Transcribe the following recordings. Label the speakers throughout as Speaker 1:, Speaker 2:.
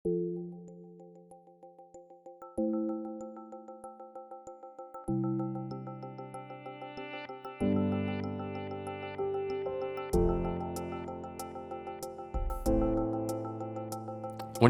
Speaker 1: When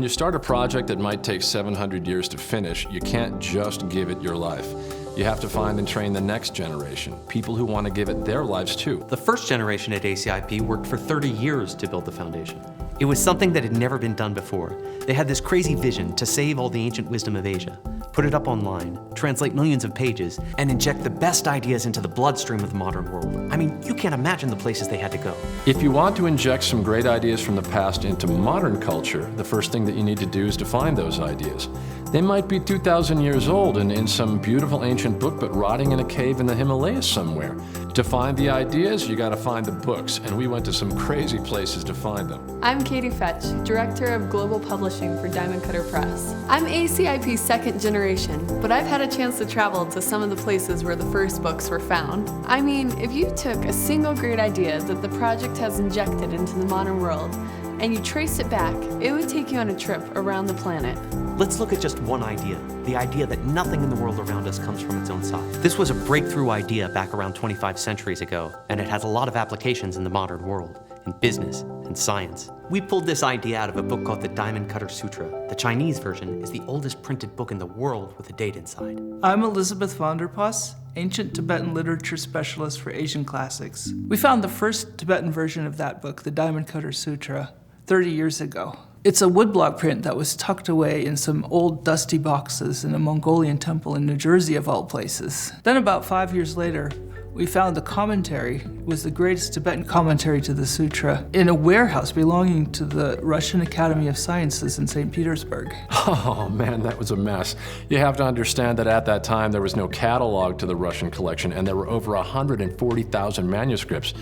Speaker 1: you start a project that might take 700 years to finish, you can't just give it your life. You have to find and train the next generation, people who want to give it their lives too.
Speaker 2: The first generation at ACIP worked for 30 years to build the foundation. It was something that had never been done before. They had this crazy vision to save all the ancient wisdom of Asia, put it up online, translate millions of pages, and inject the best ideas into the bloodstream of the modern world. I mean, you can't imagine the places they had to go.
Speaker 1: If you want to inject some great ideas from the past into modern culture, the first thing that you need to do is to find those ideas. They might be 2,000 years old and in some beautiful ancient book, but rotting in a cave in the Himalayas somewhere. To find the ideas, you gotta find the books, and we went to some crazy places to find them.
Speaker 3: I'm Katie Fetch, Director of Global Publishing for Diamond Cutter Press. I'm ACIP's second generation, but I've had a chance to travel to some of the places where the first books were found. I mean, if you took a single great idea that the project has injected into the modern world, and you traced it back, it would take you on a trip around the planet.
Speaker 2: Let's look at just one idea, the idea that nothing in the world around us comes from its own side. This was a breakthrough idea back around 25 centuries ago, and it has a lot of applications in the modern world, in business and science. We pulled this idea out of a book called the Diamond Cutter Sutra. The Chinese version is the oldest printed book in the world with a date inside.
Speaker 4: I'm Elizabeth van der Pas, ancient Tibetan literature specialist for Asian classics. We found the first Tibetan version of that book, the Diamond Cutter Sutra, 30 years ago. It's a woodblock print that was tucked away in some old dusty boxes in a Mongolian temple in New Jersey of all places. Then about 5 years later, we found the commentary. It was the greatest Tibetan commentary to the sutra in a warehouse belonging to the Russian Academy of Sciences in St. Petersburg.
Speaker 1: Oh man, that was a mess. You have to understand that at that time there was no catalog to the Russian collection, and there were over 140,000 manuscripts.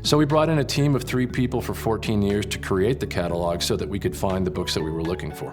Speaker 1: So we brought in a team of 3 people for 14 years to create the catalog so that we could find the books that we were looking for.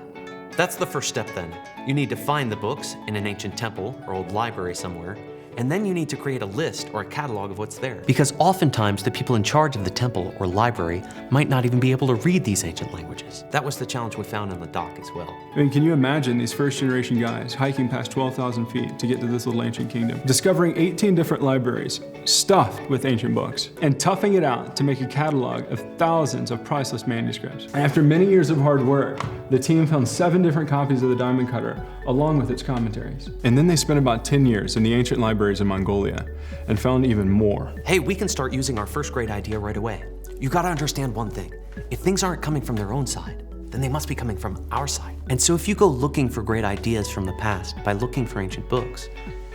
Speaker 2: That's the first step then. You need to find the books in an ancient temple or old library somewhere, and then you need to create a list or a catalog of what's there. Because oftentimes the people in charge of the temple or library might not even be able to read these ancient languages. That was the challenge we found in the dock as well.
Speaker 5: I mean, can you imagine these first generation guys hiking past 12,000 feet to get to this little ancient kingdom, discovering 18 different libraries stuffed with ancient books, and toughing it out to make a catalog of thousands of priceless manuscripts. And after many years of hard work, the team found 7 different copies of the Diamond Cutter, along with its commentaries. And then they spent about 10 years in the ancient libraries in Mongolia and found even more.
Speaker 2: Hey, we can start using our first great idea right away. You gotta understand one thing. If things aren't coming from their own side, then they must be coming from our side. And so if you go looking for great ideas from the past by looking for ancient books,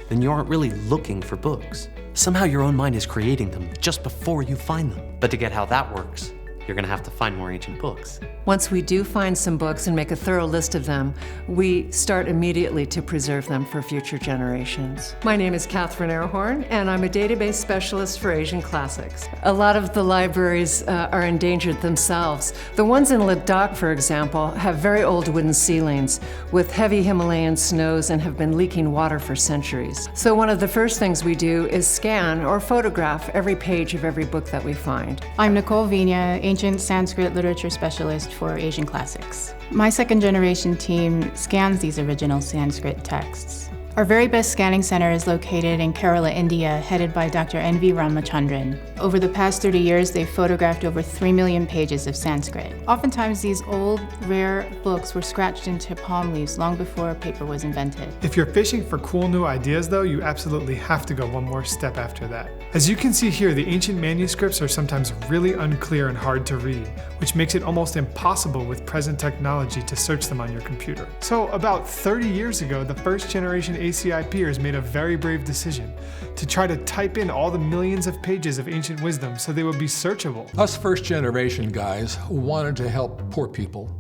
Speaker 2: then you aren't really looking for books. Somehow your own mind is creating them just before you find them. But to get how that works, you're gonna have to find more ancient books.
Speaker 6: Once we do find some books and make a thorough list of them, we start immediately to preserve them for future generations. My name is Catherine Airhorn, and I'm a database specialist for Asian classics. A lot of the libraries are endangered themselves. The ones in Ladakh, for example, have very old wooden ceilings with heavy Himalayan snows and have been leaking water for centuries. So one of the first things we do is scan or photograph every page of every book that we find.
Speaker 7: I'm Nicole Vigna, ancient Sanskrit literature specialist for Asian classics. My second generation team scans these original Sanskrit texts. Our very best scanning center is located in Kerala, India, headed by Dr. N.V. Ramachandran. Over the past 30 years, they've photographed over 3 million pages of Sanskrit. Oftentimes, these old, rare books were scratched into palm leaves long before paper was invented.
Speaker 8: If you're fishing for cool new ideas, though, you absolutely have to go one more step after that. As you can see here, the ancient manuscripts are sometimes really unclear and hard to read, which makes it almost impossible with present technology to search them on your computer. So about 30 years ago, the first generation ACIPers made a very brave decision to try to type in all the millions of pages of ancient wisdom so they would be searchable.
Speaker 9: Us first generation guys wanted to help poor people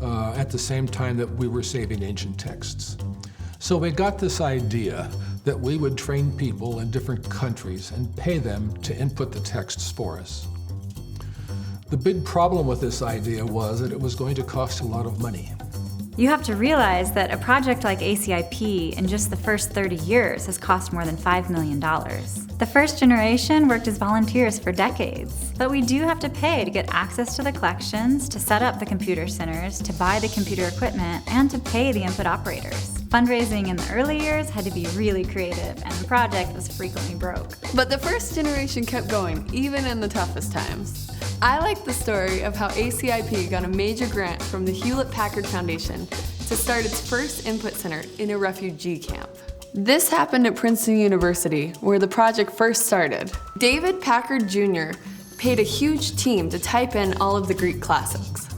Speaker 9: at the same time that we were saving ancient texts. So we got this idea that we would train people in different countries and pay them to input the texts for us. The big problem with this idea was that it was going to cost a lot of money.
Speaker 10: You have to realize that a project like ACIP in just the first 30 years has cost more than $5 million. The first generation worked as volunteers for decades, but we do have to pay to get access to the collections, to set up the computer centers, to buy the computer equipment, and to pay the input operators. Fundraising in the early years had to be really creative, and the project was frequently broke.
Speaker 3: But the first generation kept going, even in the toughest times. I like the story of how ACIP got a major grant from the Hewlett-Packard Foundation to start its first input center in a refugee camp. This happened at Princeton University, where the project first started. David Packard Jr. paid a huge team to type in all of the Greek classics.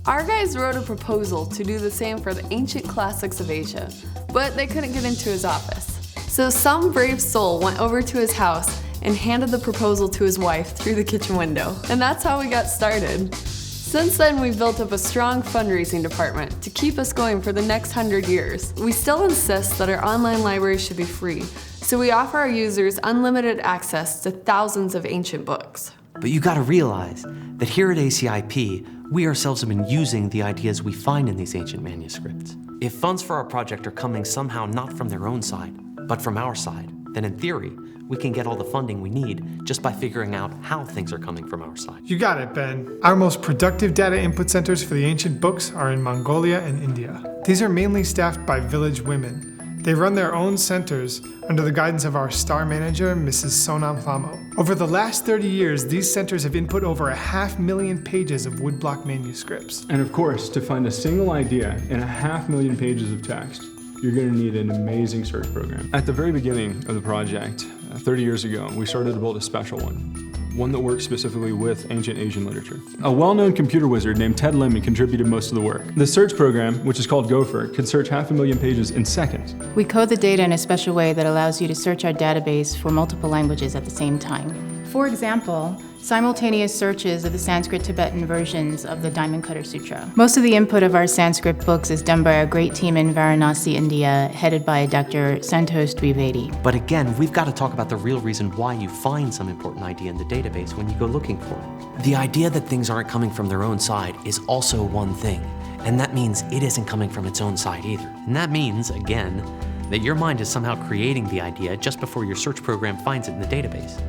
Speaker 3: Our guys wrote a proposal to do the same for the ancient classics of Asia, but they couldn't get into his office. So some brave soul went over to his house and handed the proposal to his wife through the kitchen window. And that's how we got started. Since then, we've built up a strong fundraising department to keep us going for the next 100 years. We still insist that our online library should be free, so we offer our users unlimited access to thousands of ancient books.
Speaker 2: But you gotta realize that here at ACIP, we ourselves have been using the ideas we find in these ancient manuscripts. If funds for our project are coming somehow not from their own side, but from our side, then in theory, we can get all the funding we need just by figuring out how things are coming from our side.
Speaker 8: You got it, Ben. Our most productive data input centers for the ancient books are in Mongolia and India. These are mainly staffed by village women. They run their own centers under the guidance of our star manager, Mrs. Sonam Plamo. Over the last 30 years, these centers have input over 500,000 pages of woodblock manuscripts.
Speaker 5: And of course, to find a single idea in 500,000 pages of text, you're going to need an amazing search program. At the very beginning of the project, 30 years ago, we started to build a special one that works specifically with ancient Asian literature. A well-known computer wizard named Ted Lemon contributed most of the work. The search program, which is called Gopher, could search 500,000 pages in seconds.
Speaker 7: We code the data in a special way that allows you to search our database for multiple languages at the same time. For example, simultaneous searches of the Sanskrit-Tibetan versions of the Diamond Cutter Sutra. Most of the input of our Sanskrit books is done by our great team in Varanasi, India, headed by Dr. Santosh Dwivedi.
Speaker 2: But again, we've got to talk about the real reason why you find some important idea in the database when you go looking for it. The idea that things aren't coming from their own side is also one thing, and that means it isn't coming from its own side either. And that means, again, that your mind is somehow creating the idea just before your search program finds it in the database.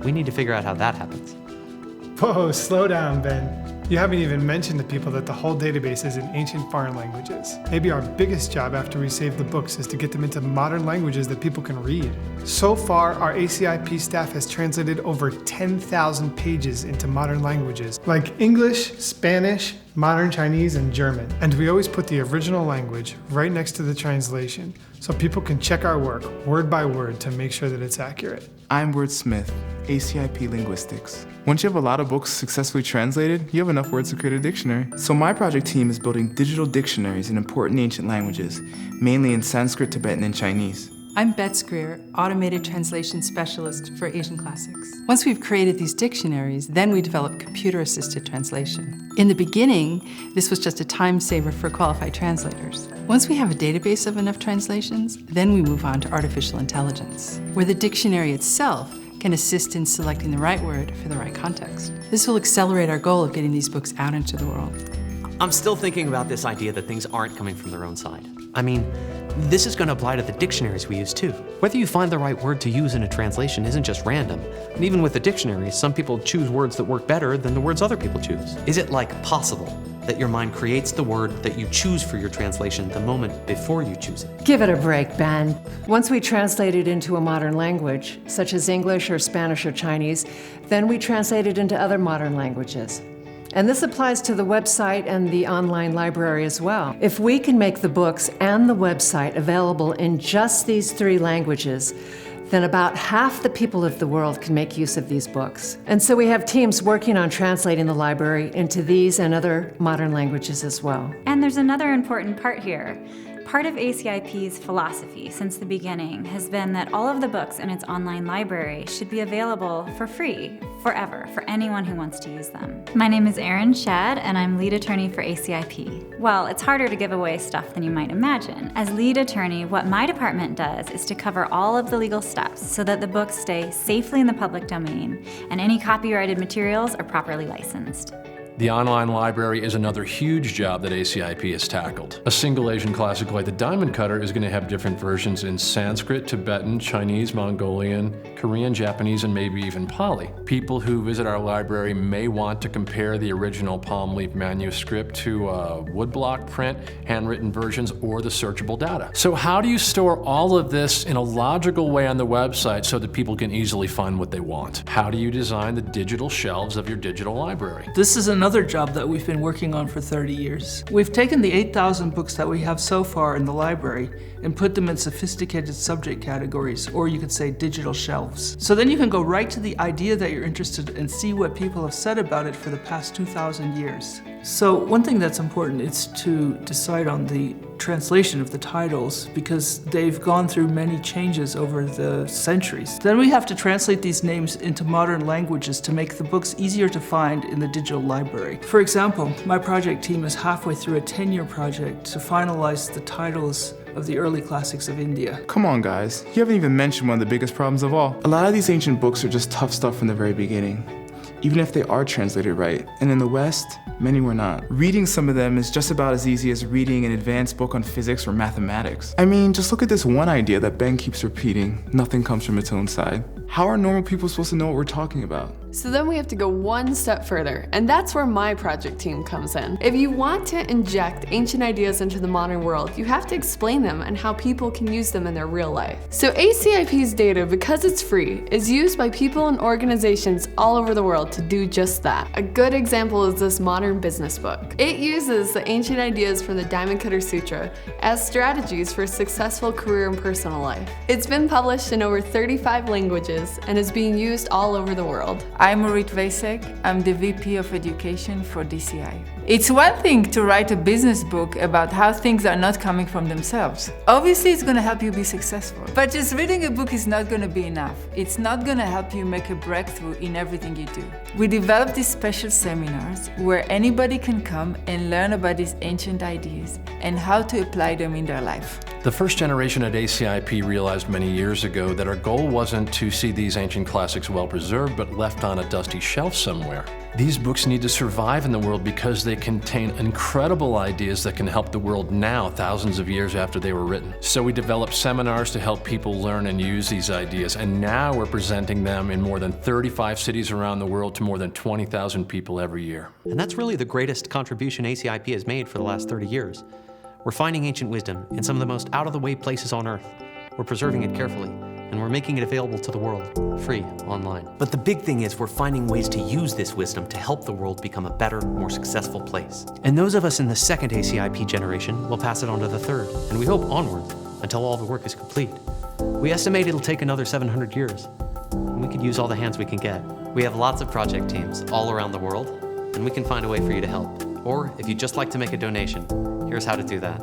Speaker 2: We need to figure out how that happens.
Speaker 8: Whoa, slow down, Ben. You haven't even mentioned to people that the whole database is in ancient foreign languages. Maybe our biggest job after we save the books is to get them into modern languages that people can read. So far, our ACIP staff has translated over 10,000 pages into modern languages, like English, Spanish, modern Chinese, and German. And we always put the original language right next to the translation, so people can check our work word by word to make sure that it's accurate.
Speaker 11: I'm Wordsmith, ACIP Linguistics. Once you have a lot of books successfully translated, you have enough words to create a dictionary. So my project team is building digital dictionaries in important ancient languages, mainly in Sanskrit, Tibetan, and Chinese.
Speaker 12: I'm Bets Greer, Automated Translation Specialist for Asian Classics. Once we've created these dictionaries, then we develop computer-assisted translation. In the beginning, this was just a time saver for qualified translators. Once we have a database of enough translations, then we move on to artificial intelligence, where the dictionary itself can assist in selecting the right word for the right context. This will accelerate our goal of getting these books out into the world.
Speaker 2: I'm still thinking about this idea that things aren't coming from their own side. I mean, this is going to apply to the dictionaries we use too. Whether you find the right word to use in a translation isn't just random. And even with the dictionaries, some people choose words that work better than the words other people choose. Is it possible that your mind creates the word that you choose for your translation the moment before you choose it?
Speaker 6: Give it a break, Ben. Once we translate it into a modern language, such as English or Spanish or Chinese, then we translate it into other modern languages. And this applies to the website and the online library as well. If we can make the books and the website available in just these 3 languages, then about half the people of the world can make use of these books. And so we have teams working on translating the library into these and other modern languages as well.
Speaker 10: And there's another important part here. Part of ACIP's philosophy since the beginning has been that all of the books in its online library should be available for free, forever, for anyone who wants to use them. My name is Erin Shad, and I'm lead attorney for ACIP. Well, it's harder to give away stuff than you might imagine. As lead attorney, what my department does is to cover all of the legal steps so that the books stay safely in the public domain and any copyrighted materials are properly licensed.
Speaker 1: The online library is another huge job that ACIP has tackled. A single Asian classic like the Diamond Cutter is going to have different versions in Sanskrit, Tibetan, Chinese, Mongolian, Korean, Japanese, and maybe even Pali. People who visit our library may want to compare the original palm leaf manuscript to a woodblock print, handwritten versions, or the searchable data. So how do you store all of this in a logical way on the website so that people can easily find what they want? How do you design the digital shelves of your digital library?
Speaker 4: This is another job that we've been working on for 30 years. We've taken the 8,000 books that we have so far in the library and put them in sophisticated subject categories, or you could say digital shelves. So then you can go right to the idea that you're interested in and see what people have said about it for the past 2,000 years. So one thing that's important is to decide on the translation of the titles, because they've gone through many changes over the centuries. Then we have to translate these names into modern languages to make the books easier to find in the digital library. For example, my project team is halfway through a 10-year project to finalize the titles of the early classics of India.
Speaker 11: Come on, guys. You haven't even mentioned one of the biggest problems of all. A lot of these ancient books are just tough stuff from the very beginning, even if they are translated right. And in the West, many were not. Reading some of them is just about as easy as reading an advanced book on physics or mathematics. I mean, just look at this one idea that Ben keeps repeating: nothing comes from its own side. How are normal people supposed to know what we're talking about?
Speaker 3: So then we have to go one step further, and that's where my project team comes in. If you want to inject ancient ideas into the modern world, you have to explain them and how people can use them in their real life. So ACIP's data, because it's free, is used by people and organizations all over the world to do just that. A good example is this modern business book. It uses the ancient ideas from the Diamond Cutter Sutra as strategies for a successful career and personal life. It's been published in over 35 languages and is being used all over the world.
Speaker 13: I'm Orit Vasek. I'm the VP of Education for DCI. It's one thing to write a business book about how things are not coming from themselves. Obviously, it's going to help you be successful. But just reading a book is not going to be enough. It's not going to help you make a breakthrough in everything you do. We developed these special seminars where anybody can come and learn about these ancient ideas and how to apply them in their life.
Speaker 1: The first generation at ACIP realized many years ago that our goal wasn't to see these ancient classics well preserved, but left on a dusty shelf somewhere. These books need to survive in the world because they contain incredible ideas that can help the world now, thousands of years after they were written. So we developed seminars to help people learn and use these ideas, and now we're presenting them in more than 35 cities around the world to more than 20,000 people every year.
Speaker 2: And that's really the greatest contribution ACIP has made for the last 30 years. We're finding ancient wisdom in some of the most out-of-the-way places on Earth. We're preserving it carefully, and we're making it available to the world, free, online. But the big thing is we're finding ways to use this wisdom to help the world become a better, more successful place. And those of us in the second ACIP generation will pass it on to the third, and we hope onward until all the work is complete. We estimate it'll take another 700 years, and we could use all the hands we can get. We have lots of project teams all around the world, and we can find a way for you to help. Or if you'd just like to make a donation, here's how to do that.